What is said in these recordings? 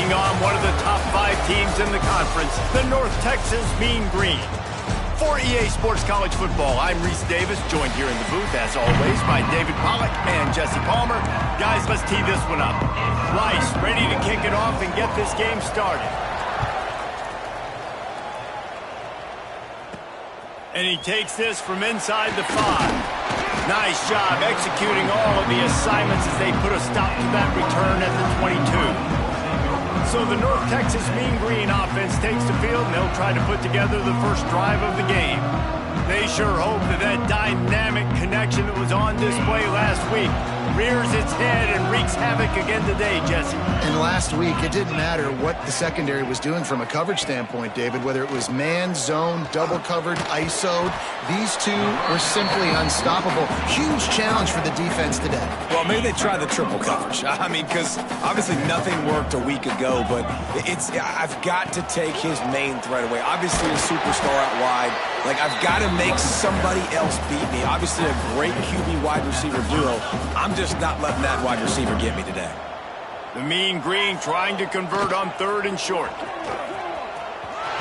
taking on one of the top 5 teams in the conference, the North Texas Mean Green. For EA Sports College Football, I'm Reese Davis, joined here in the booth, as always, by David Pollack and Jesse Palmer. Guys, let's tee this one up. Rice ready to kick it off and get this game started. And he takes this from inside the 5. Nice job executing all of the assignments as they put a stop to that return at the 22. So the North Texas Mean Green offense takes the field, and they'll try to put together the first drive of the game. They sure hope that that dynamic connection that was on display last week rears its head and wreaks havoc again today, Jesse. And last week, it didn't matter what the secondary was doing from a coverage standpoint, David, whether it was man, zone, double covered, ISO'd. These two were simply unstoppable. Huge challenge for the defense today. Well, maybe they try the triple coverage. I mean, because obviously nothing worked a week ago, but I've got to take his main threat away. Obviously a superstar out wide. Like, I've got to make somebody else beat me. Obviously a great QB wide receiver duo. I'm just not letting that wide receiver get me today. The Mean Green trying to convert on 3rd and short.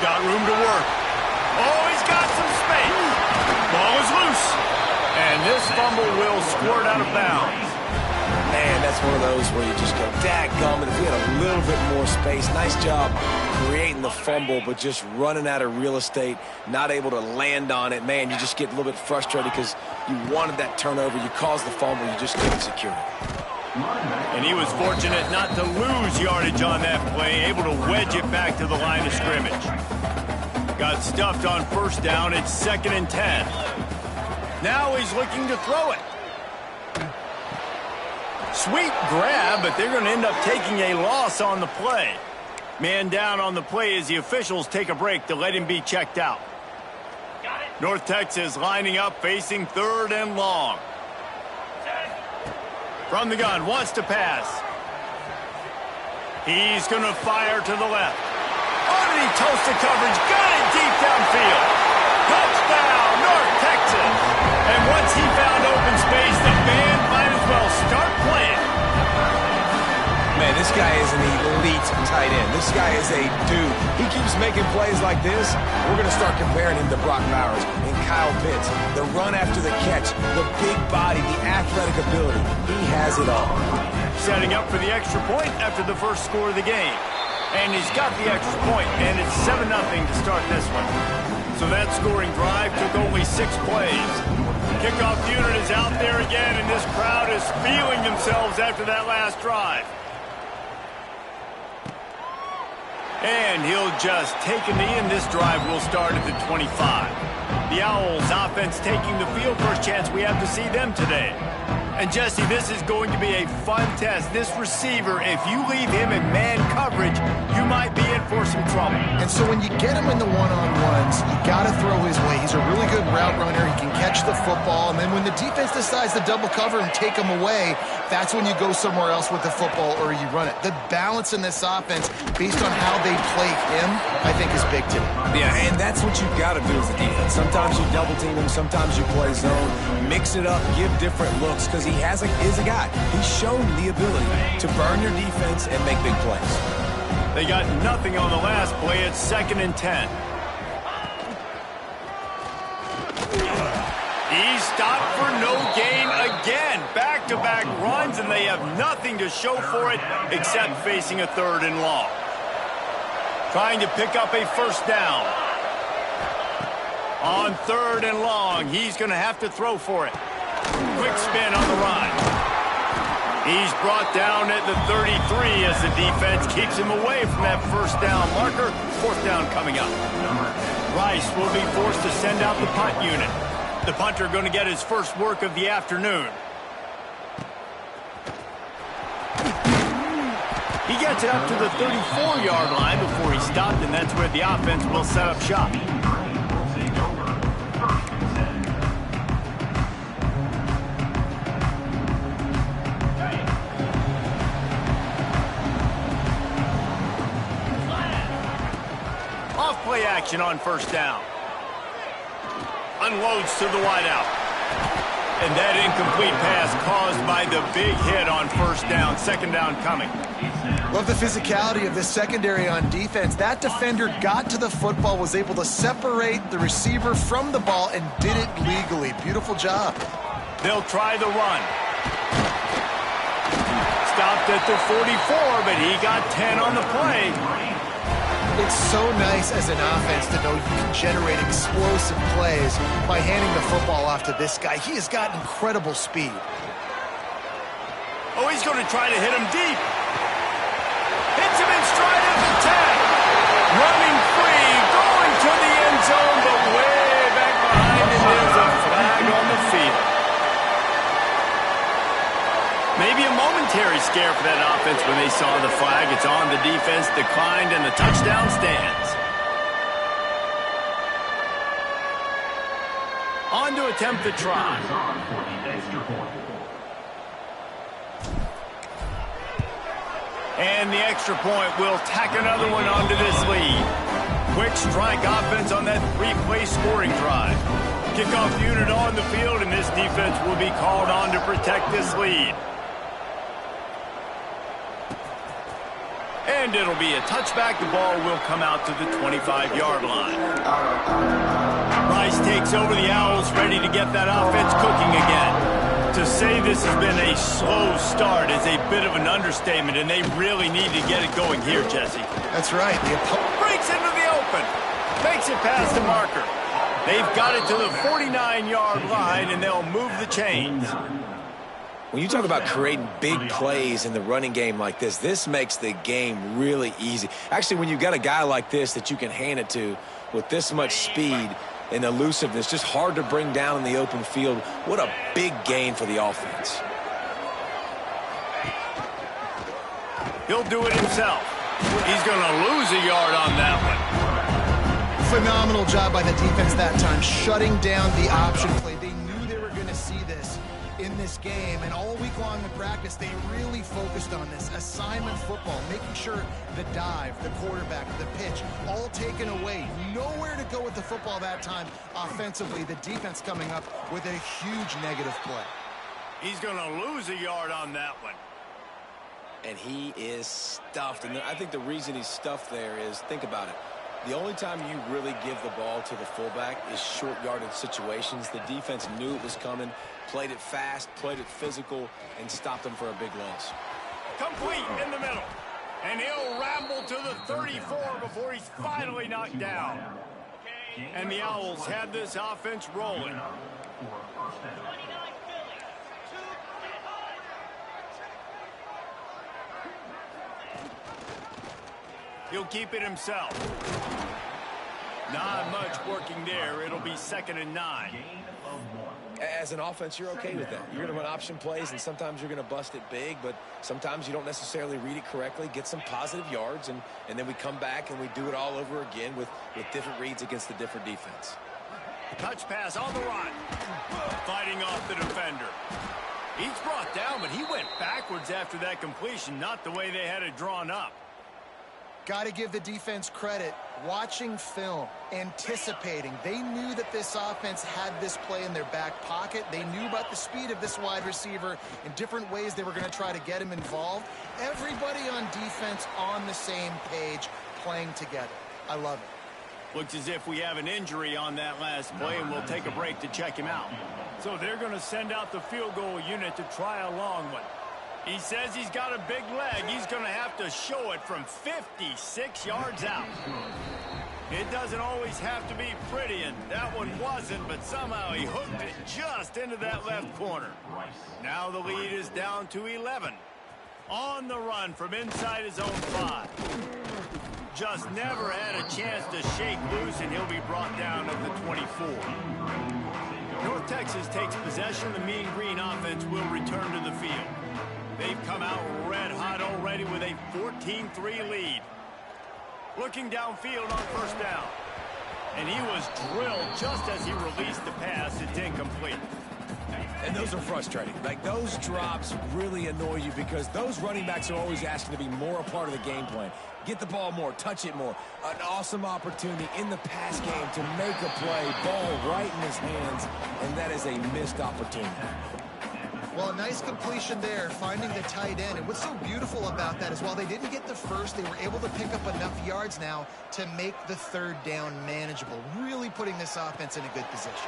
Got room to work. Oh, he's got some space. Ball is loose. And this fumble will squirt out of bounds. Man, that's one of those where you just go, dadgummit, if he had a little bit more space. Nice job creating the fumble, but just running out of real estate, not able to land on it. Man, you just get a little bit frustrated because you wanted that turnover. You caused the fumble. You just couldn't secure it. And he was fortunate not to lose yardage on that play, able to wedge it back to the line of scrimmage. Got stuffed on 1st down. It's 2nd and 10. Now he's looking to throw it. Sweet grab, but they're going to end up taking a loss on the play. Man down on the play as the officials take a break to let him be checked out. North Texas lining up, facing 3rd and long. From the gun, wants to pass. He's going to fire to the left. Oh, did he toast the coverage? Got it deep downfield. Touchdown, North Texas. And once he found open space, the band might as well start playing. Man, this guy is an elite tight end. This guy is a dude. He keeps making plays like this. We're going to start comparing him to Brock Bowers and Kyle Pitts. The run after the catch, the big body, the athletic ability. He has it all. Setting up for the extra point after the first score of the game. And he's got the extra point, and it's 7-0 to start this one. So that scoring drive took only 6 plays. Kickoff unit is out there again, and this crowd is feeling themselves after that last drive. And he'll just take a knee, and this drive will start at the 25. The Owls offense taking the field. First chance we have to see them today. And Jesse, this is going to be a fun test. This receiver, if you leave him in man coverage, you might be in for some trouble. And so when you get him in the one-on-ones, you got to throw his way. He's a really good route runner. He can catch the football. And then when the defense decides to double cover and take him away, that's when you go somewhere else with the football or you run it. The balance in this offense, based on how they play him, I think is big today. Yeah, and that's what you've got to do as a defense. Sometimes you double team him, sometimes you play zone, mix it up, give different looks, because he is a guy. He's shown the ability to burn your defense and make big plays. They got nothing on the last play. It's 2nd and 10. He's stopped for no gain again. Back-to-back runs, and they have nothing to show for it except facing a 3rd and long. Trying to pick up a 1st down. On 3rd and long, he's going to have to throw for it. Quick spin on the run. He's brought down at the 33 as the defense keeps him away from that 1st down marker. 4th down coming up. Rice will be forced to send out the punt unit. The punter going to get his first work of the afternoon. He gets it up to the 34-yard line before he stopped, and that's where the offense will set up shop. Off-play action on 1st down. Unloads to the wideout. And that incomplete pass caused by the big hit on 1st down. 2nd down coming. Love the physicality of this secondary on defense. That defender got to the football, was able to separate the receiver from the ball, and did it legally. Beautiful job. They'll try the run. Stopped at the 44, but he got 10 on the play. It's so nice as an offense to know you can generate explosive plays by handing the football off to this guy. He has got incredible speed. Oh, he's going to try to hit him deep. Hits him in stride at the 10. Running free, going to the end zone, but way back behind him. There's a flag on the field. Maybe a momentary scare for that offense when they saw the flag. It's on, the defense declined, and the touchdown stands. On to attempt the try. And the extra point will tack another one onto this lead. Quick strike offense on that three-play scoring drive. Kickoff unit on the field, and this defense will be called on to protect this lead. And it'll be a touchback. The ball will come out to the 25-yard line. Rice takes over the Owls, ready to get that offense cooking again. To say this has been a slow start is a bit of an understatement, and they really need to get it going here, Jesse. That's right. The opponent Breaks into the open. Makes it past the marker. They've got it to the 49-yard line, and they'll move the chains. When you talk about creating big plays in the running game like this, this makes the game really easy. Actually, when you've got a guy like this that you can hand it to with this much speed and elusiveness, just hard to bring down in the open field, what a big gain for the offense. He'll do it himself. He's going to lose a yard on that one. phenomenal job by the defense that time, shutting down the option play. They knew they were going to see this in this game, and all week long in practice, they really focused on this assignment football, making sure the dive, the quarterback, the pitch, all taken away. Nowhere to go with the football that time offensively. The defense coming up with a huge negative play. He's going to lose a yard on that one. And he is stuffed. And I think the reason he's stuffed there is, think about it. The only time you really give the ball to the fullback is short yardage situations. The defense knew it was coming, played it fast, played it physical, and stopped him for a big loss. Complete in the middle. And he'll ramble to the 34 before he's finally knocked down. And the Owls have this offense rolling. He'll keep it himself. Not much working there. It'll be 2nd and 9. As an offense, you're okay with that. You're going to run option plays, and sometimes you're going to bust it big, but sometimes you don't necessarily read it correctly, get some positive yards, and then we come back and we do it all over again with different reads against the different defense. Touch pass on the run. Fighting off the defender. He's brought down, but he went backwards after that completion, not the way they had it drawn up. Got to give the defense credit. Watching film, anticipating. They knew that this offense had this play in their back pocket. They knew about the speed of this wide receiver in different ways they were going to try to get him involved. Everybody on defense on the same page, playing together. I love it. Looks as if we have an injury on that last play, and we'll take a break to check him out. So they're going to send out the field goal unit to try a long one. He says he's got a big leg. He's going to have to show it from 56 yards out. It doesn't always have to be pretty, and that one wasn't, but somehow he hooked it just into that left corner. Now the lead is down to 11. On the run from inside his own 5. Just never had a chance to shake loose, and he'll be brought down at the 24. North Texas takes possession. The Mean Green offense will return to the field. They've come out red hot already with a 14-3 lead. Looking downfield on first down. And he was drilled just as he released the pass. It's incomplete. And those are frustrating. Like, those drops really annoy you because those running backs are always asking to be more a part of the game plan. Get the ball more, touch it more. An awesome opportunity in the pass game to make a play, ball right in his hands, and that is a missed opportunity. Well, a nice completion there, finding the tight end. And what's so beautiful about that is while they didn't get the first, they were able to pick up enough yards now to make the third down manageable, really putting this offense in a good position.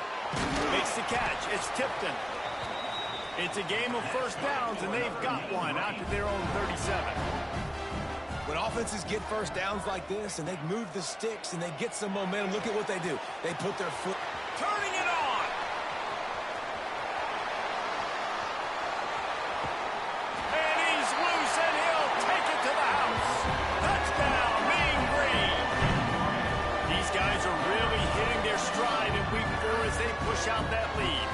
Makes the catch. It's Tipton. It's a game of first downs, and they've got one out to their own 37. When offenses get first downs like this and they move the sticks and they get some momentum, look at what they do. They put their foot... Turning it on! And he's loose, and he'll take it to the house. Touchdown, Mean Green! These guys are really hitting their stride in week 4 as they push out that lead.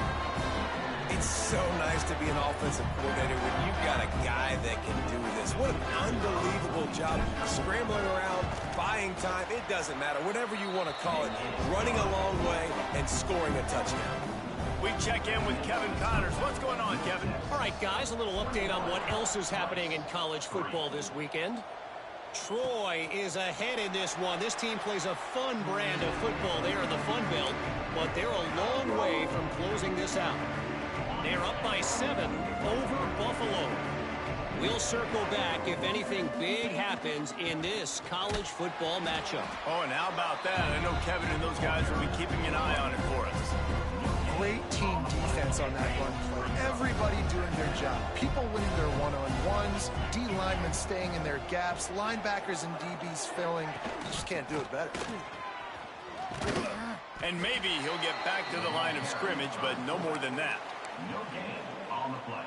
It's so nice to be an offensive coordinator when you've got a guy that can do this. What an unbelievable job. Scrambling around, buying time, it doesn't matter. Whatever you want to call it, running a long way and scoring a touchdown. We check in with Kevin Connors. What's going on, Kevin? All right, guys, a little update on what else is happening in college football this weekend. Troy is ahead in this one. This team plays a fun brand of football there in the Fun Belt, but they're a long way from closing this out. They're up by 7 over Buffalo. We'll circle back if anything big happens in this college football matchup. Oh, and how about that? I know Kevin and those guys will be keeping an eye on it for us. Great team defense on that run play. Everybody doing their job. People winning their one-on-ones, D linemen staying in their gaps, linebackers and DBs filling. You just can't do it better. And maybe he'll get back to the line of scrimmage, but no more than that. No gain on the play.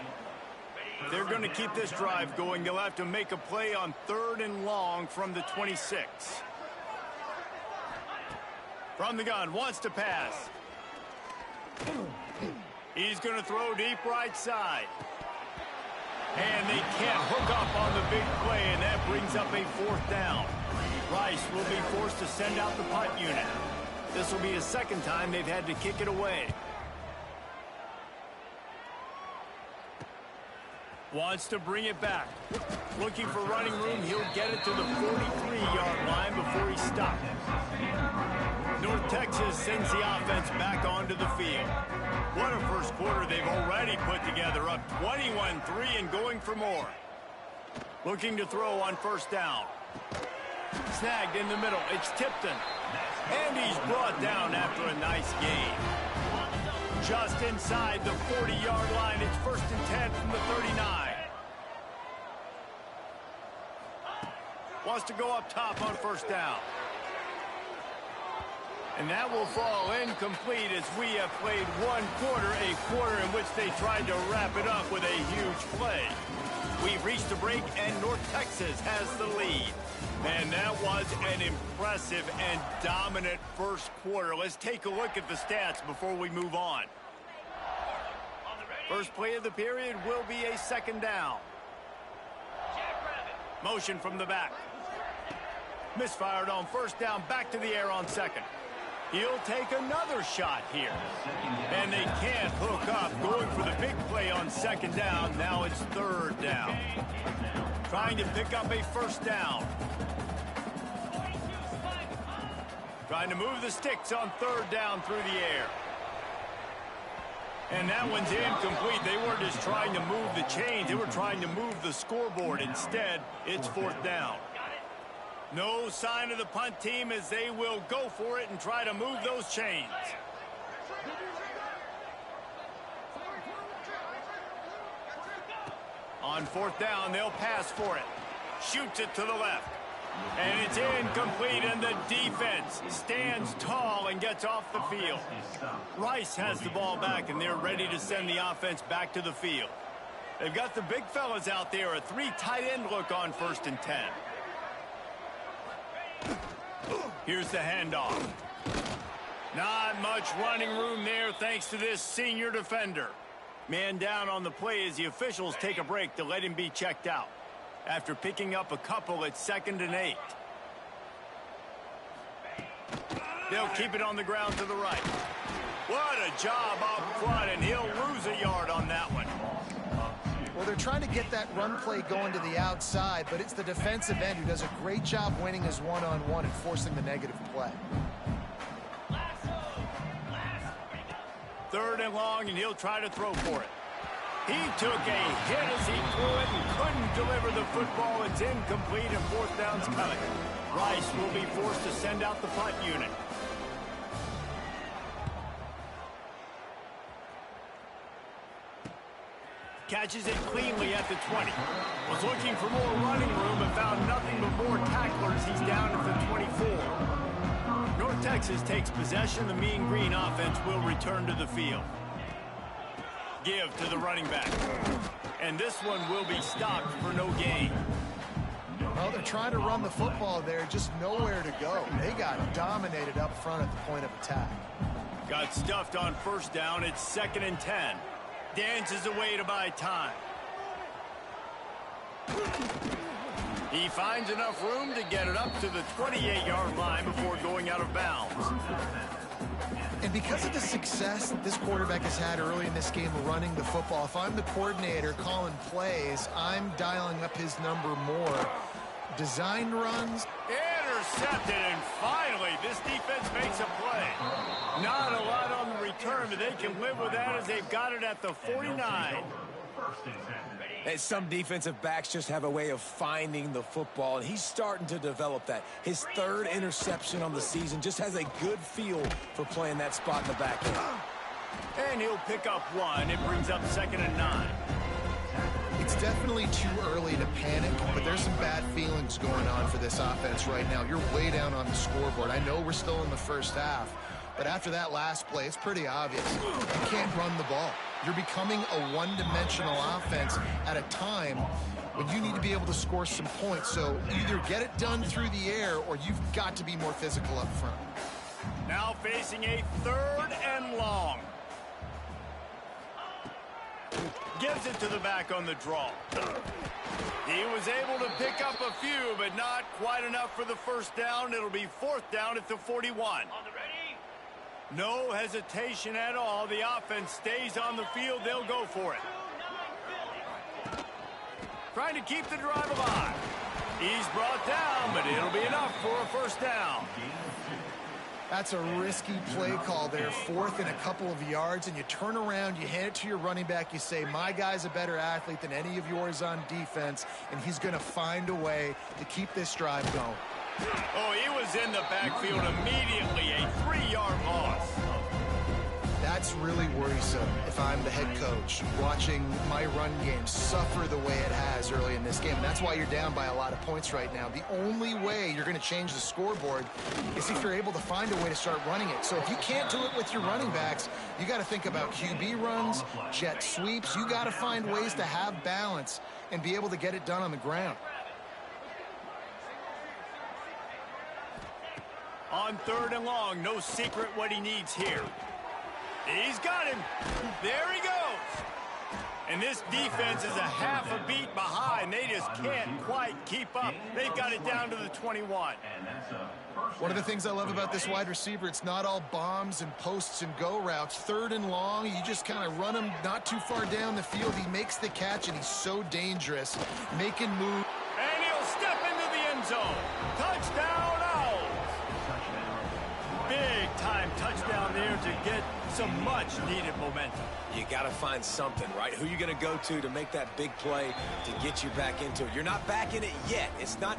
They're going to keep this drive going. They'll have to make a play on 3rd and long from the 26. From the gun, wants to pass. He's going to throw deep right side. And they can't hook up on the big play, and that brings up a 4th down. Rice will be forced to send out the punt unit. This will be the 2nd time they've had to kick it away. Wants to bring it back. Looking for running room. He'll get it to the 43-yard line before he stops. North Texas sends the offense back onto the field. What a first quarter they've already put together, up 21-3 and going for more. Looking to throw on 1st down. Snagged in the middle. It's Tipton. And he's brought down after a nice gain. Just inside the 40-yard line. It's 1st and 10 from the 39. Wants to go up top on 1st down. And that will fall incomplete as we have played one quarter, a quarter in which they tried to wrap it up with a huge play. We've reached a break, and North Texas has the lead. And that was an impressive and dominant first quarter. Let's take a look at the stats before we move on. First play of the period will be a 2nd down. Motion from the back. Misfired on 1st down, back to the air on 2nd. He'll take another shot here. And they can't hook up. Going for the big play on 2nd down. Now it's 3rd down. Trying to pick up a 1st down. Trying to move the sticks on 3rd down through the air. And that one's incomplete. They weren't just trying to move the chains. They were trying to move the scoreboard. Instead, it's 4th down. No sign of the punt team as they will go for it and try to move those chains. On 4th down, they'll pass for it. Shoots it to the left. And it's incomplete, and the defense stands tall and gets off the field. Rice has the ball back, and they're ready to send the offense back to the field. They've got the big fellas out there, a 3 tight end look on 1st and 10. Here's the handoff. Not much running room there thanks to this senior defender. Man down on the play as the officials take a break to let him be checked out. After picking up a couple at 2nd and 8. They'll keep it on the ground to the right. What a job up front, and he'll lose a yard on that one. Well, they're trying to get that run play going to the outside, but it's the defensive end who does a great job winning his one-on-one and forcing the negative play. 3rd and long, and he'll try to throw for it. He took a hit as he threw it and couldn't deliver the football. It's incomplete and fourth down's coming. Rice will be forced to send out the punt unit. Catches it cleanly at the 20. Was looking for more running room but found nothing but more tacklers. He's down at the 24. North Texas takes possession. The Mean Green offense will return to the field. Give to the running back. And this one will be stopped for no gain. Well, they're trying to run the football there, just nowhere to go. They got dominated up front at the point of attack. Got stuffed on first down. It's 2nd and 10. Dances away to buy time. He finds enough room to get it up to the 28-yard line before going out of bounds. And because of the success that this quarterback has had early in this game running the football, if I'm the coordinator calling plays, I'm dialing up his number more. Designed runs. Intercepted, and finally this defense makes a play. Not a lot on the return, but they can live with that as they've got it at the 49. And some defensive backs just have a way of finding the football, and he's starting to develop that. His 3rd interception on the season, just has a good feel for playing that spot in the back end. And he'll pick up 1. It brings up 2nd and 9. It's definitely too early to panic, but there's some bad feelings going on for this offense right now. You're way down on the scoreboard. I know we're still in the first half, but after that last play, it's pretty obvious. You can't run the ball. You're becoming a one-dimensional offense at a time when you need to be able to score some points. So either get it done through the air or you've got to be more physical up front. Now facing a 3rd and long. Gives it to the back on the draw. He was able to pick up a few, but not quite enough for the first down. It'll be 4th down at the 41. No hesitation at all. The offense stays on the field. They'll go for it. Trying to keep the drive alive. He's brought down, but it'll be enough for a first down. That's a risky play call there, 4th and a couple of yards, and you turn around, you hand it to your running back, you say, my guy's a better athlete than any of yours on defense, and he's going to find a way to keep this drive going. Oh, he was in the backfield immediately, a 3-yard loss. That's really worrisome if I'm the head coach, watching my run game suffer the way it has early in this game. And that's why you're down by a lot of points right now. The only way you're going to change the scoreboard is if you're able to find a way to start running it. So if you can't do it with your running backs, you got to think about QB runs, jet sweeps. You got to find ways to have balance and be able to get it done on the ground. On 3rd and long, no secret what he needs here. He's got him. There he goes. And this defense is a half a beat behind. They just can't quite keep up. They've got it down to the 21. One of the things I love about this wide receiver, it's not all bombs and posts and go routes. 3rd and long, you just kind of run him not too far down the field. He makes the catch, and he's so dangerous, making moves. And he'll step into the end zone. Touchdown, Owls. Big-time touchdown there to get some much-needed momentum. You got to find something, right? Who you going to go to make that big play to get you back into it? You're not back in it yet. It's not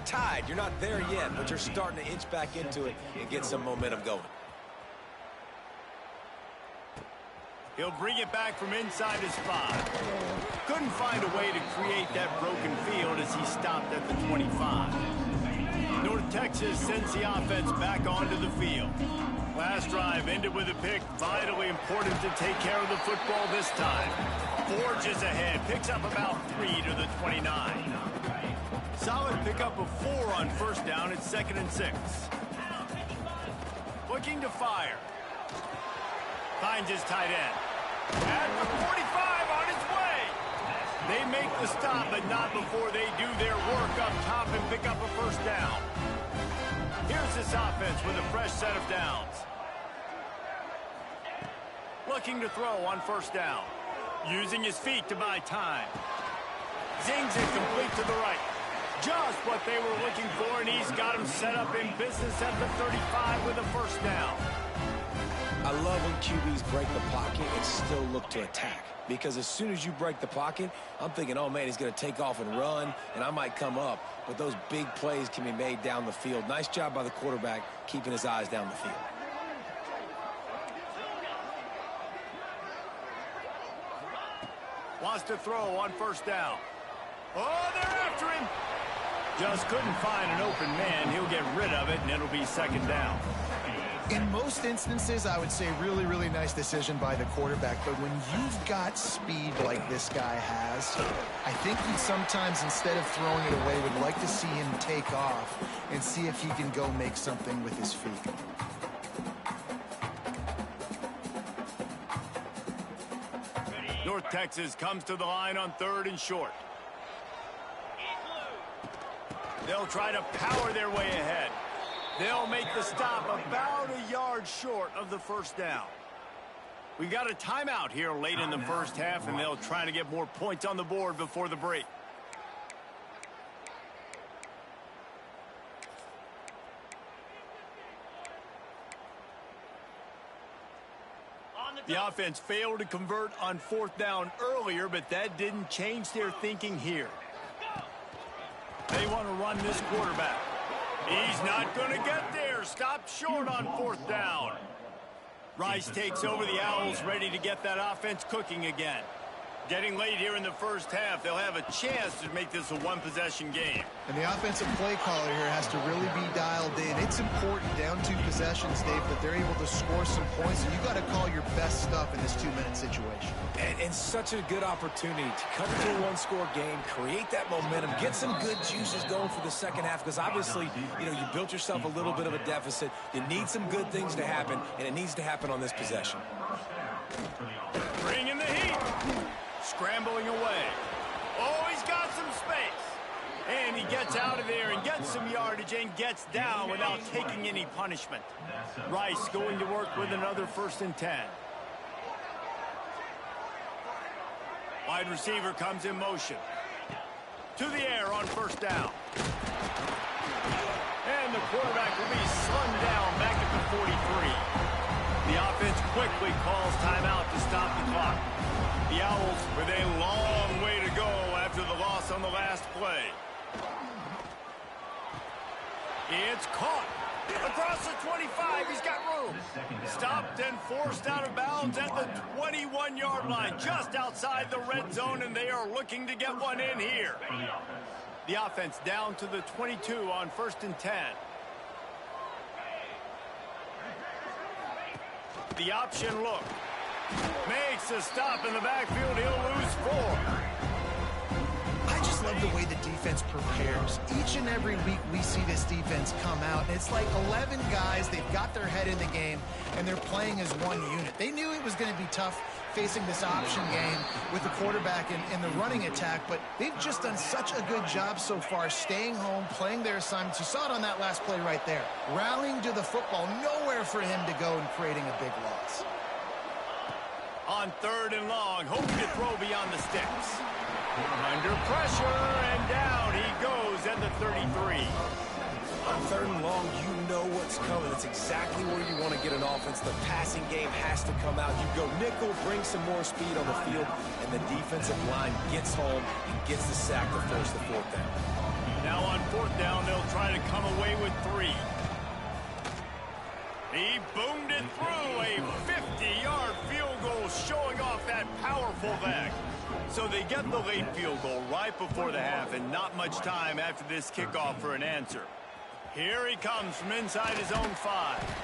tied. You're not there yet, but you're starting to inch back into it and get some momentum going. He'll bring it back from inside his 5. Couldn't find a way to create that broken field as he stopped at the 25. North Texas sends the offense back onto the field. Last drive ended with a pick. Vitally important to take care of the football this time. Forges ahead. Picks up about 3 to the 29. Solid pickup of 4 on first down. It's 2nd and 6. Looking to fire. Finds his tight end. At the 45 on his way. They make the stop, but not before they do their work up top and pick up a first down. Here's this offense with a fresh set of downs. Looking to throw on first down. Using his feet to buy time. Zings it complete to the right. Just what they were looking for, and he's got him set up in business at the 35 with a first down. I love when QBs break the pocket and still look to attack. Because as soon as you break the pocket, I'm thinking, oh, man, he's going to take off and run, and I might come up. But those big plays can be made down the field. Nice job by the quarterback keeping his eyes down the field. Wants to throw on first down. Oh, they're after him. Just couldn't find an open man. He'll get rid of it, and it'll be second down. In most instances, I would say really, really nice decision by the quarterback. But when you've got speed like this guy has, I think he sometimes, instead of throwing it away, would like to see him take off and see if he can go make something with his feet. North Texas comes to the line on 3rd and short. They'll try to power their way ahead. They'll make the stop about a yard short of the first down. We've got a timeout here late in the first half, and they'll try to get more points on the board before the break. The offense failed to convert on 4th down earlier, but that didn't change their thinking here. They want to run this quarterback. He's not going to get there. Stopped short on 4th down. Rice takes over the Owls, ready to get that offense cooking again. Getting late here in the first half, they'll have a chance to make this a one-possession game. And the offensive play caller here has to really be dialed in. It's important down 2 possessions, Dave, that they're able to score some points. And you got to call your best stuff in this 2-minute situation. And such a good opportunity to cut into a one-score game, create that momentum, get some good juices going for the second half. Because obviously, you built yourself a little bit of a deficit. You need some good things to happen, and it needs to happen on this possession. Bring in the heat. Scrambling away. Oh, he's got some space. And he gets out of there and gets some yardage and gets down without taking any punishment. Rice going to work with another 1st and 10. Wide receiver comes in motion. To the air on 1st down. And the quarterback will be slung down back at the 43. The offense quickly calls timeout to stop the clock. The Owls with a long way to go after the loss on the last play. It's caught. Across the 25, he's got room. Stopped and forced out of bounds at the 21-yard line, just outside the red zone, and they are looking to get one in here. The offense down to the 22 on 1st and 10. The option look. Makes a stop in the backfield. He'll lose 4. I just love the way the defense prepares. Each and every week we see this defense come out, and it's like 11 guys. They've got their head in the game, and they're playing as one unit. They knew it was going to be tough facing this option game with the quarterback and the running attack, but they've just done such a good job so far staying home, playing their assignments. You saw it on that last play right there. Rallying to the football, nowhere for him to go and creating a big loss. On 3rd and long, hoping to throw beyond the sticks. Under pressure, and down he goes at the 33. On 3rd and long, you know what's coming. It's exactly where you want to get an offense. The passing game has to come out. You go nickel, bring some more speed on the field, and the defensive line gets home and gets the sack to force the 4th down. Now on 4th down, they'll try to come away with 3. He boomed it through a 50-yard field goal, showing off that powerful leg. So they get the late field goal right before the half, and not much time after this kickoff for an answer. Here he comes from inside his own 5.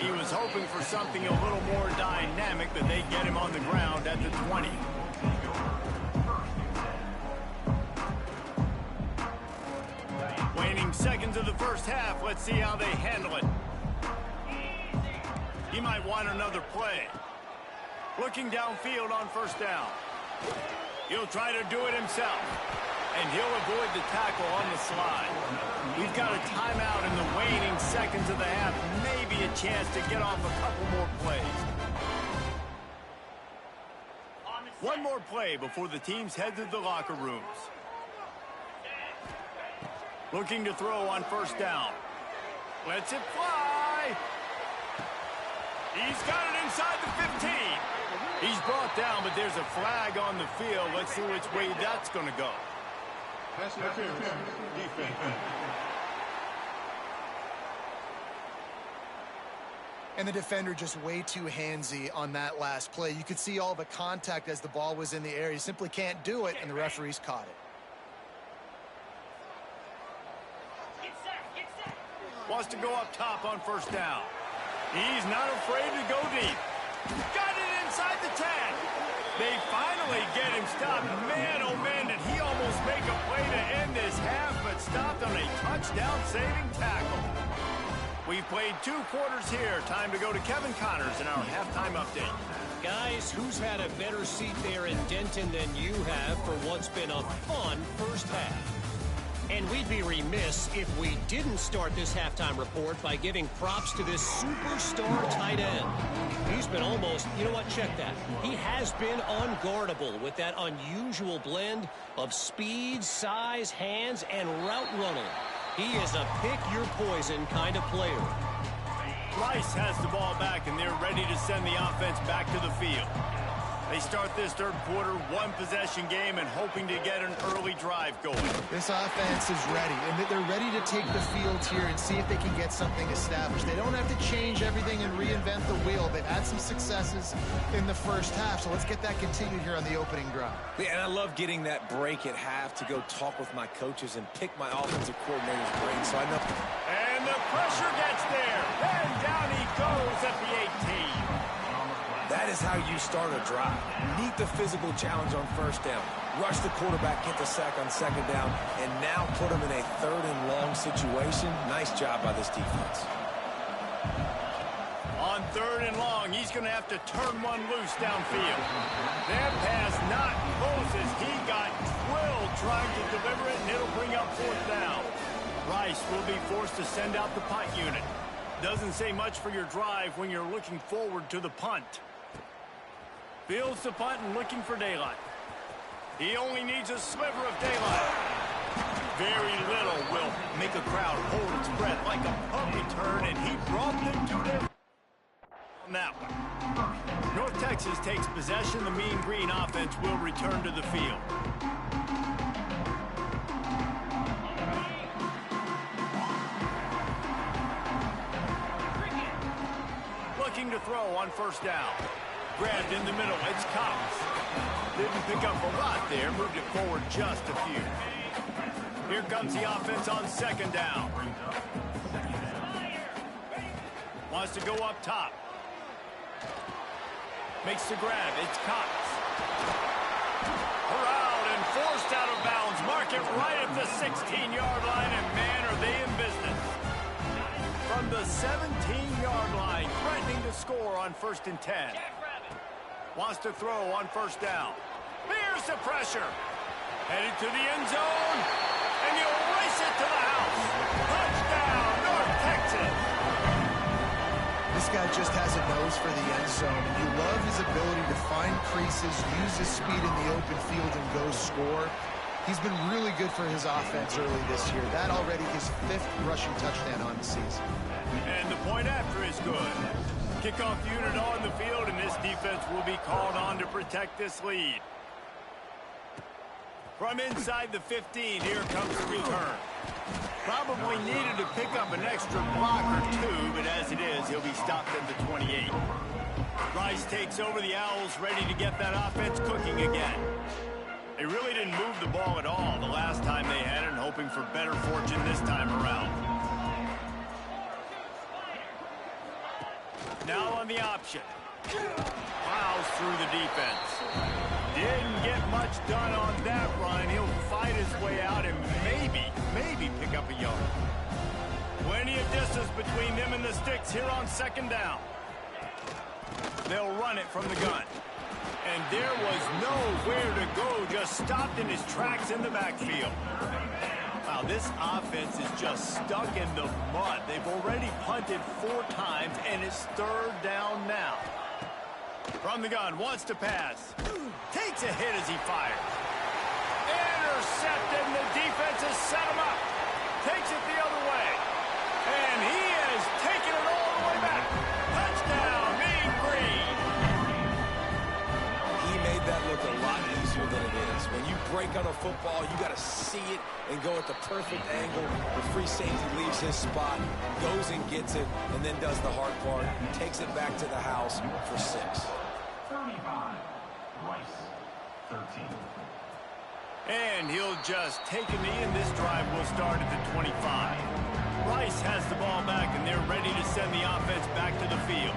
He was hoping for something a little more dynamic, but they get him on the ground at the 20. Waning seconds of the first half. Let's see how they handle it. He might want another play. Looking downfield on 1st down. He'll try to do it himself. And he'll avoid the tackle on the slide. We've got a timeout in the waning seconds of the half. Maybe a chance to get off a couple more plays. One more play before the teams head to the locker rooms. Looking to throw on 1st down. Lets it fly. He's got it inside the 15. He's brought down, but there's a flag on the field. Let's see which way that's going to go. Pass interference. Defense. And the defender just way too handsy on that last play. You could see all the contact as the ball was in the air. He simply can't do it, and the referees caught it. Wants to go up top on first down. He's not afraid to go deep. Got it inside the 10. They finally get him stopped. Man, oh man, did he almost make a play to end this half, but stopped on a touchdown-saving tackle. We've played 2 quarters here. Time to go to Kevin Connors in our halftime update. Guys, who's had a better seat there in Denton than you have for what's been a fun first half? And we'd be remiss if we didn't start this halftime report by giving props to this superstar tight end. He's been almost, you know what, check that. He has been unguardable with that unusual blend of speed, size, hands, and route running. He is a pick-your-poison kind of player. Rice has the ball back, and they're ready to send the offense back to the field. They start this third quarter, 1-possession game, and hoping to get an early drive going. This offense is ready, and they're ready to take the field here and see if they can get something established. They don't have to change everything and reinvent the wheel. They've had some successes in the first half, so let's get that continued here on the opening drive. Yeah, and I love getting that break at half to go talk with my coaches and pick my offensive coordinator's brain, so I know. And the pressure gets there. And down he goes at the 18. That is how you start a drive. Meet the physical challenge on first down. Rush the quarterback, get the sack on second down, and now put him in a 3rd and long situation. Nice job by this defense. On 3rd and long, he's going to have to turn one loose downfield. That pass not close as he got drilled trying to deliver it, and it'll bring up 4th down. Rice will be forced to send out the punt unit. Doesn't say much for your drive when you're looking forward to the punt. Fields the punt and looking for daylight. He only needs a sliver of daylight. Very little will make a crowd hold its breath like a punt return, and he brought them to their on that one. North Texas takes possession. The Mean Green offense will return to the field. Looking to throw on first down. Grabbed in the middle, it's Cox. Didn't pick up a lot there, moved it forward just a few. Here comes the offense on second down. Wants to go up top. Makes the grab, it's Cox. Corralled and forced out of bounds. Mark it right at the 16-yard line, and man, are they in business. From the 17-yard line, threatening to score on 1st and 10. Wants to throw on first down. Here's the pressure. Headed to the end zone, and you'll race it to the house. Touchdown, North Texas. This guy just has a nose for the end zone, and you love his ability to find creases, use his speed in the open field, and go score. He's been really good for his offense early this year. That already his 5th rushing touchdown on the season. And the point after is good. Kickoff unit on the field, and this defense will be called on to protect this lead. From inside the 15, here comes the return. Probably needed to pick up an extra block or 2, but as it is, he'll be stopped at the 28. Rice takes over the Owls, ready to get that offense cooking again. They really didn't move the ball at all the last time they had it, and hoping for better fortune this time around. Now on the option. Plows through the defense. Didn't get much done on that run. He'll fight his way out and maybe pick up a yard. Plenty of distance between them and the sticks here on second down. They'll run it from the gun. And there was nowhere to go, just stopped in his tracks in the backfield. Wow, this offense is just stuck in the mud. They've already punted 4 times, and it's 3rd down now. From the gun, wants to pass. Takes a hit as he fires. Intercepted, and the defense has set him up. Takes it the other way. And he has taken it all the way back. Touchdown, on a football, you got to see it and go at the perfect angle. The free safety leaves his spot, goes and gets it, and then does the hard part, takes it back to the house for 6. 35, Rice, 13. And he'll just take a knee, and this drive will start at the 25. Rice has the ball back, and they're ready to send the offense back to the field.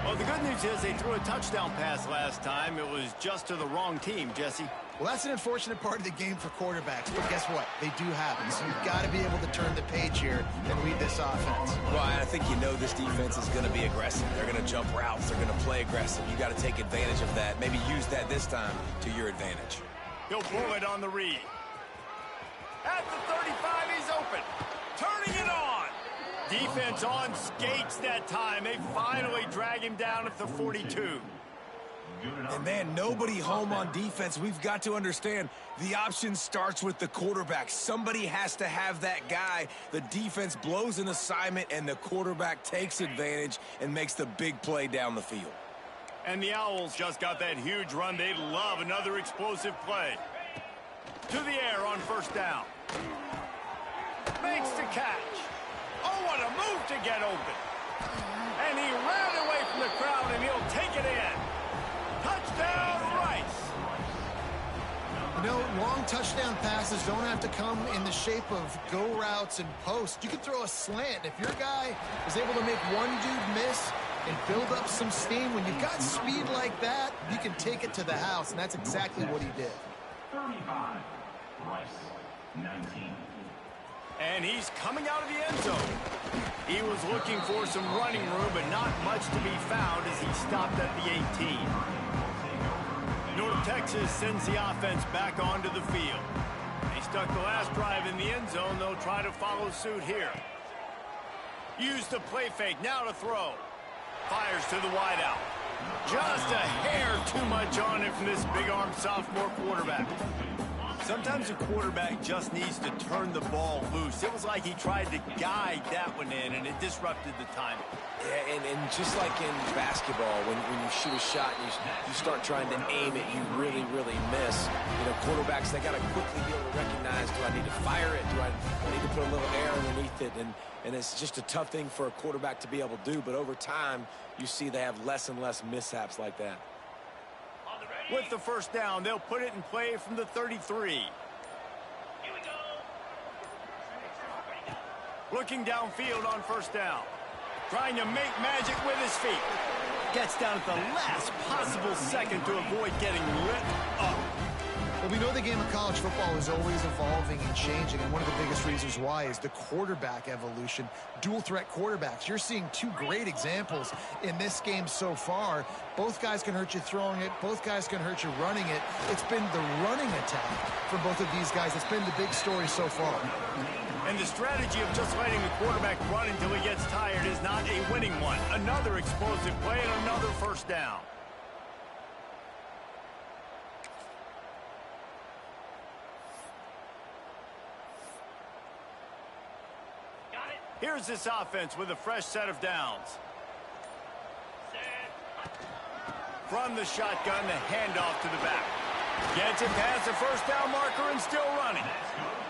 Well, the good news is they threw a touchdown pass last time. It was just to the wrong team, Jesse. Well, that's an unfortunate part of the game for quarterbacks, but guess what? They do happen, so you've got to be able to turn the page here and lead this offense. Well, I think you know this defense is going to be aggressive. They're going to jump routes. They're going to play aggressive. You got to take advantage of that. Maybe use that this time to your advantage. He'll pull it on the read. At the 35, he's open. Turning it on. Defense on skates that time. They finally drag him down at the 42. And, man, nobody home on defense. We've got to understand the option starts with the quarterback. Somebody has to have that guy. The defense blows an assignment, and the quarterback takes advantage and makes the big play down the field. And the Owls just got that huge run. They love another explosive play. To the air on first down. Makes the catch. Oh, what a move to get open. And he ran away from the crowd, and he'll take it in. Touchdown, Rice. You know, long touchdown passes don't have to come in the shape of go routes and posts. You can throw a slant. If your guy is able to make one dude miss and build up some steam, when you've got speed like that, you can take it to the house, and that's exactly what he did. 35, Rice, 19. And he's coming out of the end zone. He was looking for some running room, but not much to be found as he stopped at the 18. North Texas sends the offense back onto the field. They stuck the last drive in the end zone. They'll try to follow suit here. Use the play fake, now to throw. Fires to the wideout. Just a hair too much on it from this big-armed sophomore quarterback. Sometimes a quarterback just needs to turn the ball loose. It was like he tried to guide that one in, and it disrupted the timing. Yeah, and just like in basketball, when you shoot a shot and you start trying to aim it, you really, really miss. You know, quarterbacks, they got to quickly be able to recognize, do I need to fire it? Do I need to put a little air underneath it? And it's just a tough thing for a quarterback to be able to do, but over time, you see they have less and less mishaps like that. With the first down, they'll put it in play from the 33. Looking downfield on first down. Trying to make magic with his feet. Gets down at the last possible second to avoid getting lit up. Well, we know the game of college football is always evolving and changing, and one of the biggest reasons why is the quarterback evolution. Dual-threat quarterbacks. You're seeing two great examples in this game so far. Both guys can hurt you throwing it. Both guys can hurt you running it. It's been the running attack for both of these guys that's been the big story so far. And the strategy of just letting the quarterback run until he gets tired is not a winning one. Another explosive play and another first down. Here's this offense with a fresh set of downs. From the shotgun, the handoff to the back. Gets it past the first down marker and still running.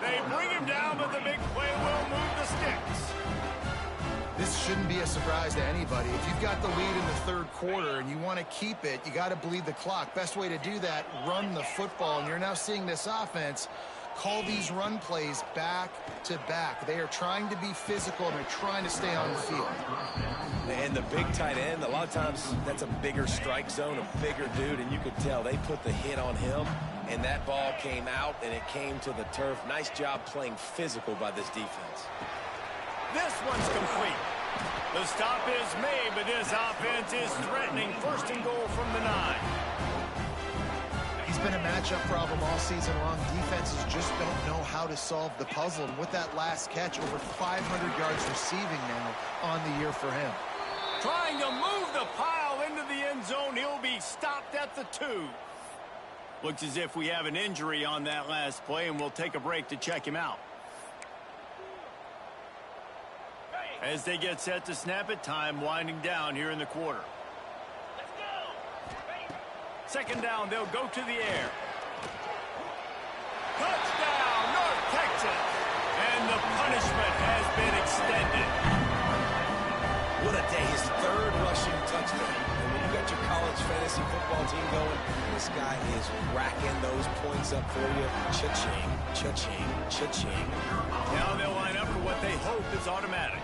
They bring him down, but the big play will move the sticks. This shouldn't be a surprise to anybody. If you've got the lead in the third quarter and you want to keep it, you got to bleed the clock. Best way to do that, run the football. And you're now seeing this offense call these run plays back to back. They are trying to be physical, and they're trying to stay on the field. And the big tight end, a lot of times that's a bigger strike zone, a bigger dude, and you could tell they put the hit on him, and that ball came out, and it came to the turf. Nice job playing physical by this defense. This one's complete. The stop is made, but this offense is threatening. First and goal from the 9. He's been a matchup problem all season long. Defenses just don't know how to solve the puzzle. And with that last catch, over 500 yards receiving now on the year for him. Trying to move the pile into the end zone. He'll be stopped at the 2. Looks as if we have an injury on that last play, and we'll take a break to check him out. As they get set to snap it, time winding down here in the quarter. Second down, they'll go to the air. Touchdown, North Texas. And the punishment has been extended. What a day. His third rushing touchdown. And when you got your college fantasy football team going, this guy is racking those points up for you. Cha-ching, cha-ching, cha-ching. Now they'll line up for what they hope is automatic.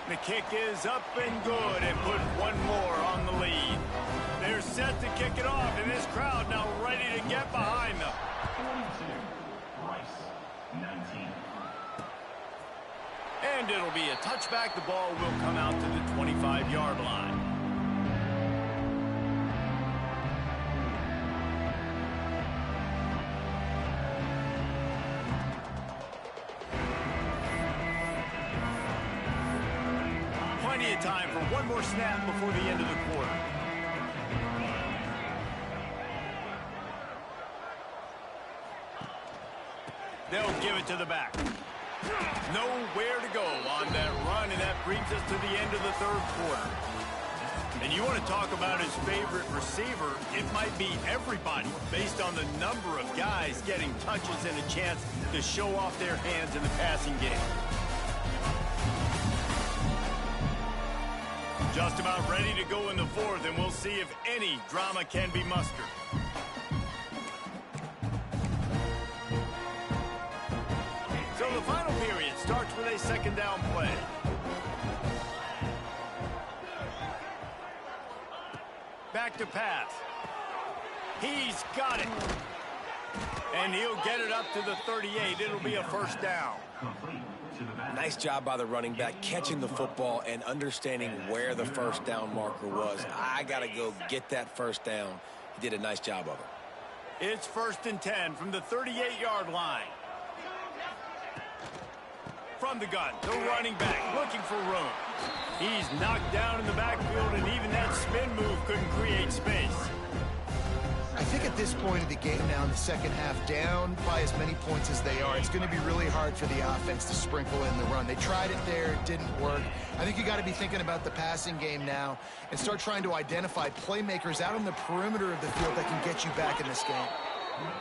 The kick is up and good and put one more on the lead. They're set to kick it off, and this crowd now ready to get behind them. 42, Rice, 19. And it'll be a touchback. The ball will come out to the 25-yard line. Plenty of time for one more snap before the end of the quarter. They'll give it to the back. Nowhere to go on that run, and that brings us to the end of the third quarter. And you want to talk about his favorite receiver, it might be everybody based on the number of guys getting touches and a chance to show off their hands in the passing game. Just about ready to go in the fourth, and we'll see if any drama can be mustered. So the final period starts with a second down play. Back to pass. He's got it. And he'll get it up to the 38. It'll be a first down. Complete to the back. Nice job by the running back, catching the football and understanding where the first down marker was. I got to go get that first down. He did a nice job of it. It's 1st and 10 from the 38-yard line. From the gun, the running back looking for room. He's knocked down in the backfield, and even that spin move couldn't create space. I think at this point of the game now in the second half, down by as many points as they are, it's going to be really hard for the offense to sprinkle in the run. They tried it there, it didn't work. I think you got to be thinking about the passing game now and start trying to identify playmakers out on the perimeter of the field that can get you back in this game.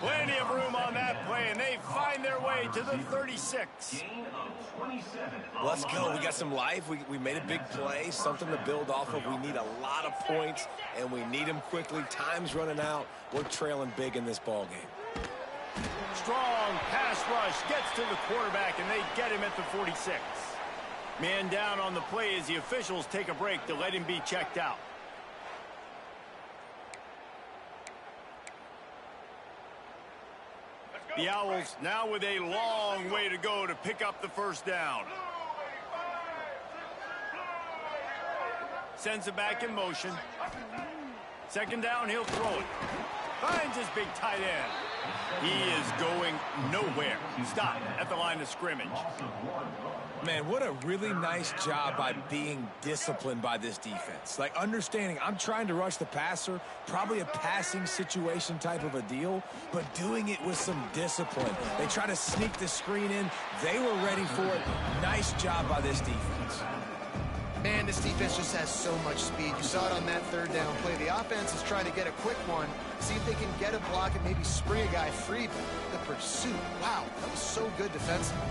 Plenty of room on that play, and they find their way to the 36. Gain of 27. Let's go. We got some life. We made a big play, something to build off of. We need a lot of points, and we need them quickly. Time's running out. We're trailing big in this ball game. Strong pass rush gets to the quarterback, and they get him at the 46. Man down on the play as the officials take a break to let him be checked out. The Owls now with a long way to go to pick up the first down. Sends it back in motion. Second down, he'll throw it. Finds his big tight end. He is going nowhere. Stop at the line of scrimmage. Man, what a really nice job by being disciplined by this defense. Like, understanding I'm trying to rush the passer, probably a passing situation type of a deal, but doing it with some discipline. They try to sneak the screen in. They were ready for it. Nice job by this defense. Man, this defense just has so much speed. You saw it on that third down play. The offense is trying to get a quick one, see if they can get a block and maybe spring a guy free. But the pursuit, wow, that was so good defensively.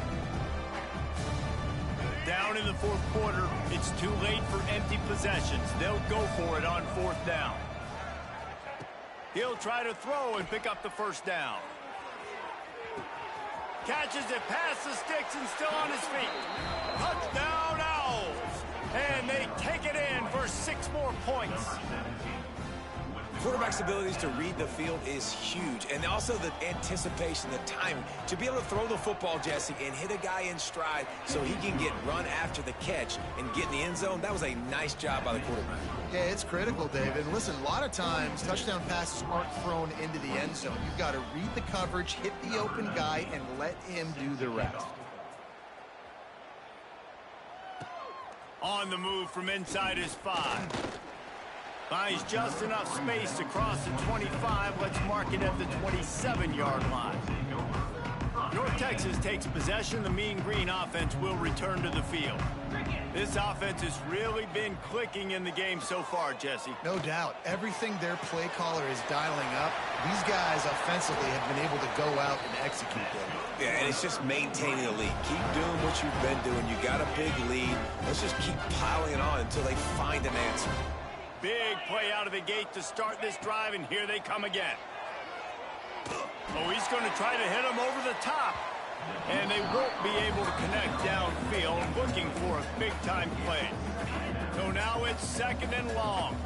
Down in the fourth quarter, it's too late for empty possessions. They'll go for it on fourth down. He'll try to throw and pick up the first down. Catches it past the sticks and still on his feet. Touchdown, Owls! And they take it in for 6 more points. Quarterback's abilities to read the field is huge, and also the anticipation, the timing. To be able to throw the football, Jesse, and hit a guy in stride so he can get run after the catch and get in the end zone, that was a nice job by the quarterback. Yeah, it's critical, David. Listen, a lot of times touchdown passes aren't thrown into the end zone. You've got to read the coverage, hit the open guy, and let him do the rest. On the move from inside his 5. Finds just enough space to cross the 25. Let's mark it at the 27-yard line. North North Texas takes possession. The Mean Green offense will return to the field. This offense has really been clicking in the game so far, Jesse. No doubt. Everything their play caller is dialing up, these guys offensively have been able to go out and execute them. Yeah, and it's just maintaining the lead. Keep doing what you've been doing. You got a big lead. Let's just keep piling it on until they find an answer. Big play out of the gate to start this drive, and here they come again. Oh, he's going to try to hit him over the top. And they won't be able to connect downfield, looking for a big-time play. So now it's 2nd and long.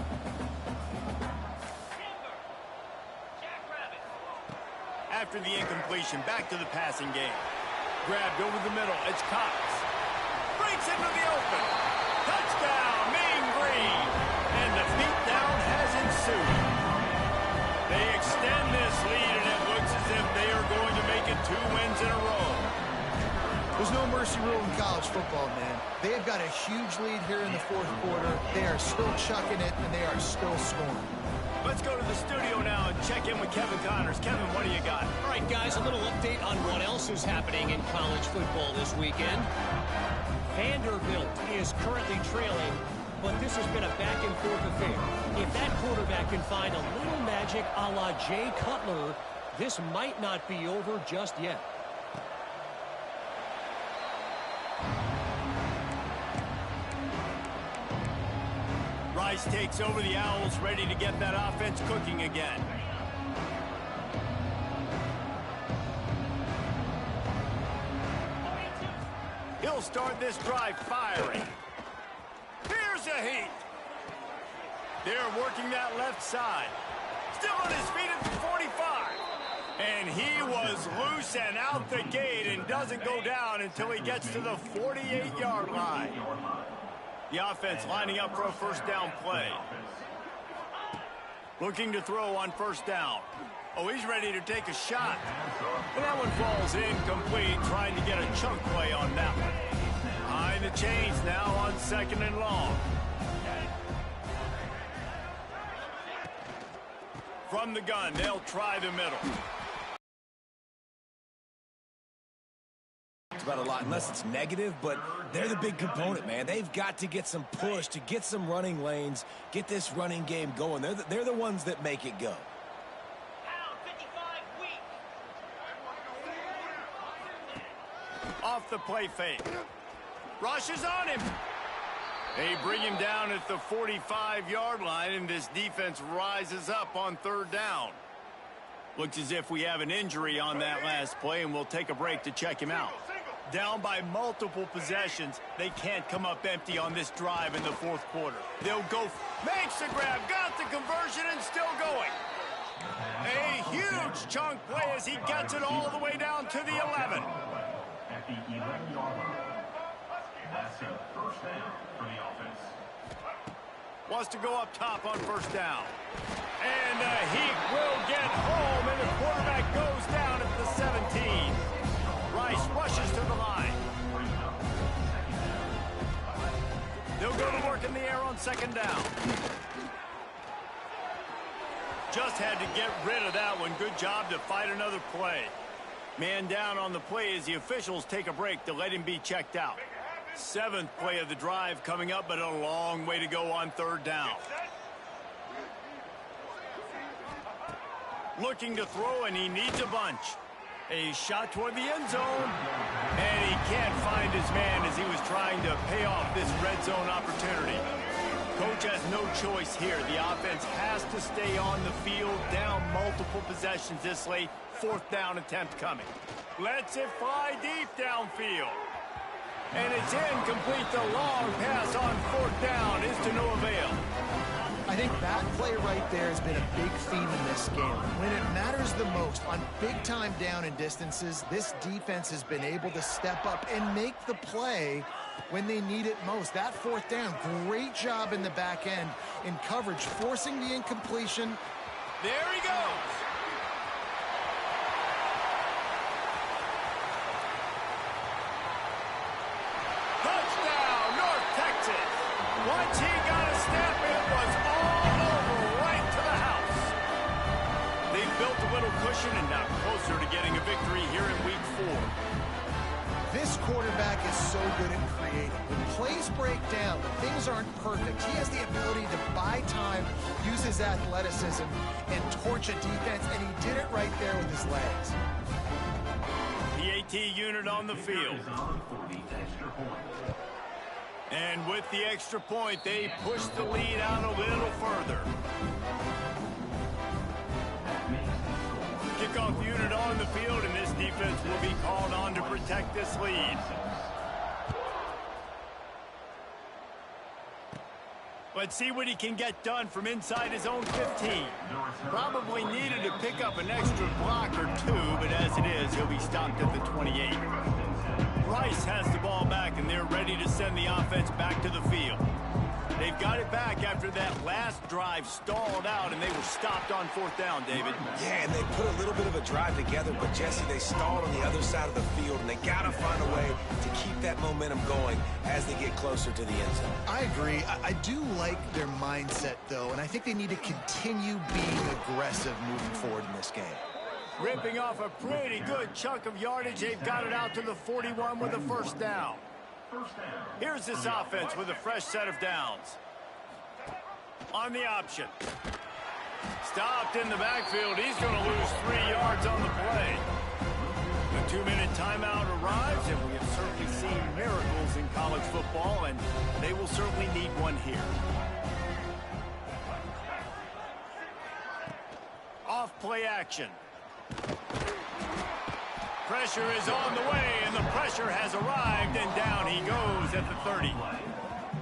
After the incompletion, back to the passing game. Grabbed over the middle. It's Cox. Breaks into the open. Touchdown, Mean Green. And the beatdown has ensued. They extend this lead, and it looks as if they are going to make it 2 wins in a row. There's no mercy rule in college football, man. They have got a huge lead here in the 4th quarter. They are still chucking it, and they are still scoring. Let's go to the studio now and check in with Kevin Connors. Kevin, what do you got? All right, guys, a little update on what else is happening in college football this weekend. Vanderbilt is currently trailing, but this has been a back-and-forth affair. If that quarterback can find a little magic a la Jay Cutler, this might not be over just yet. Rice takes over the Owls, ready to get that offense cooking again. He'll start this drive firing. Here's a Heat. They're working that left side. Still on his feet at the 45. And he was loose and out the gate and doesn't go down until he gets to the 48-yard line. The offense lining up for a 1st down play. Looking to throw on 1st down. Oh, he's ready to take a shot. And that one falls incomplete, trying to get a chunk play on that one. Behind the chains now on 2nd and long. From the gun, they'll try the middle. About a lot, unless it's negative, but they're the big component, man. They've got to get some push to get some running lanes, get this running game going. They're the ones that make it go. Off the play fake. Rush is on him. They bring him down at the 45-yard line, and this defense rises up on 3rd down. Looks as if we have an injury on that last play, and we'll take a break to check him out. Down by multiple possessions, they can't come up empty on this drive in the 4th quarter. They'll go, makes the grab, got the conversion, and still going. A huge chunk play as he gets it all the way down to the 11. At the 11-yard line. That's a 1st down for the offense. Wants to go up top on 1st down. And the Heat will get home, and the quarterback goes down at the 17. Rice rushes to the line. They'll go to work in the air on 2nd down. Just had to get rid of that one. Good job to fight another play. Man down on the play as the officials take a break to let him be checked out. 7th play of the drive coming up, but a long way to go on 3rd down. Looking to throw, and he needs a bunch. A shot toward the end zone, and he can't find his man as he was trying to pay off this red zone opportunity. Coach has no choice here. The offense has to stay on the field, down multiple possessions this late. 4th down attempt coming. Lets it fly deep downfield. And it's incomplete. The long pass on 4th down is to no avail. I think that play right there has been a big theme in this game. When it matters the most, on big-time down and distances, this defense has been able to step up and make the play when they need it most. That 4th down, great job in the back end in coverage, forcing the incompletion. There he goes. Touchdown, North Texas. Once he got a step, it was all over right to the house. They built a little cushion and now closer to getting a victory here in Week 4. This quarterback is so good at creating. When plays break down, when things aren't perfect, he has the ability to buy time, use his athleticism, and torch a defense, and he did it right there with his legs. The AT unit on the field. And with the extra point, they push the lead out a little further. Kickoff unit on the field, and this defense will be called on to protect this lead. Let's see what he can get done from inside his own 15. Probably needed to pick up an extra block or two, but as it is, he'll be stopped at the 28. Rice has the ball back, and they're ready to send the offense back to the field. They've got it back after that last drive stalled out, and they were stopped on 4th down, David. Yeah, and they put a little bit of a drive together, but, Jesse, they stalled on the other side of the field, and they got to find a way to keep that momentum going as they get closer to the end zone. I agree. I do like their mindset, though, and I think they need to continue being aggressive moving forward in this game. Ripping off a pretty good chunk of yardage. They've got it out to the 41 with a 1st down. Here's this offense with a fresh set of downs. On the option. Stopped in the backfield. He's going to lose 3 yards on the play. The 2-minute timeout arrives, and we have certainly seen miracles in college football, and they will certainly need one here. Off play action. Pressure is on the way, and the pressure has arrived, and down he goes at the 30.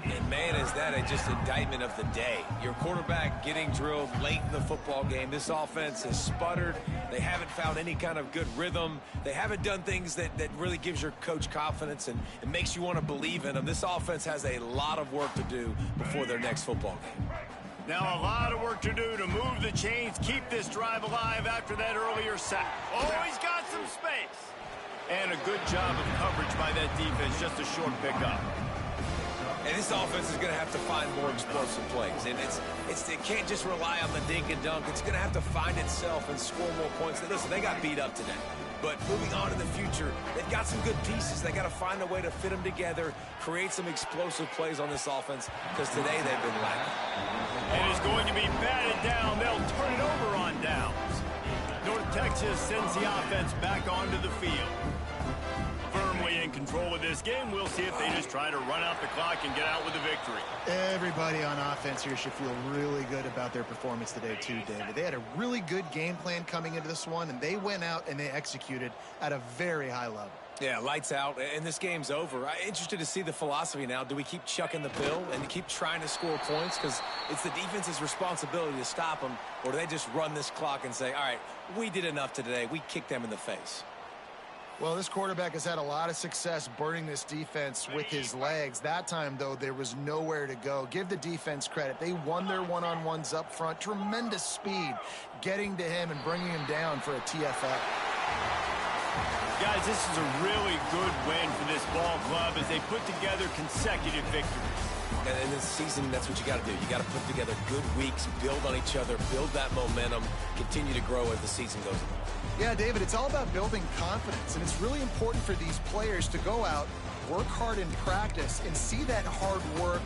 And, man, is that just indictment of the day. Your quarterback getting drilled late in the football game. This offense has sputtered. They haven't found any kind of good rhythm. They haven't done things that really gives your coach confidence and it makes you want to believe in them. This offense has a lot of work to do before their next football game. Now a lot of work to do to move the chains, keep this drive alive after that earlier sack. Oh, he's got some space. And a good job of coverage by that defense, just a short pickup. And this offense is going to have to find more explosive plays. And it can't just rely on the dink and dunk. It's going to have to find itself and score more points. Listen, they got beat up today. But moving on in the future, they've got some good pieces. They got to find a way to fit them together, create some explosive plays on this offense, because today they've been lacking. And it's going to be batted down. They'll turn it over on downs. North Texas sends the offense back onto the field. Firmly in control of this game. We'll see if they just try to run out the clock and get out with a victory. Everybody on offense here should feel really good about their performance today too, David. They had a really good game plan coming into this one, and they went out and they executed at a very high level. Yeah, lights out, and this game's over. I'm interested to see the philosophy now. Do we keep chucking the pill and keep trying to score points because it's the defense's responsibility to stop them, or do they just run this clock and say, all right, we did enough today. We kicked them in the face. Well, this quarterback has had a lot of success burning this defense with his legs. That time, though, there was nowhere to go. Give the defense credit. They won their one-on-ones up front. Tremendous speed getting to him and bringing him down for a TFL. Guys, this is a really good win for this ball club as they put together consecutive victories. And in this season, that's what you got to do. You got to put together good weeks, build on each other, build that momentum, continue to grow as the season goes on. Yeah, David, it's all about building confidence, and it's really important for these players to go out, work hard in practice, and see that hard work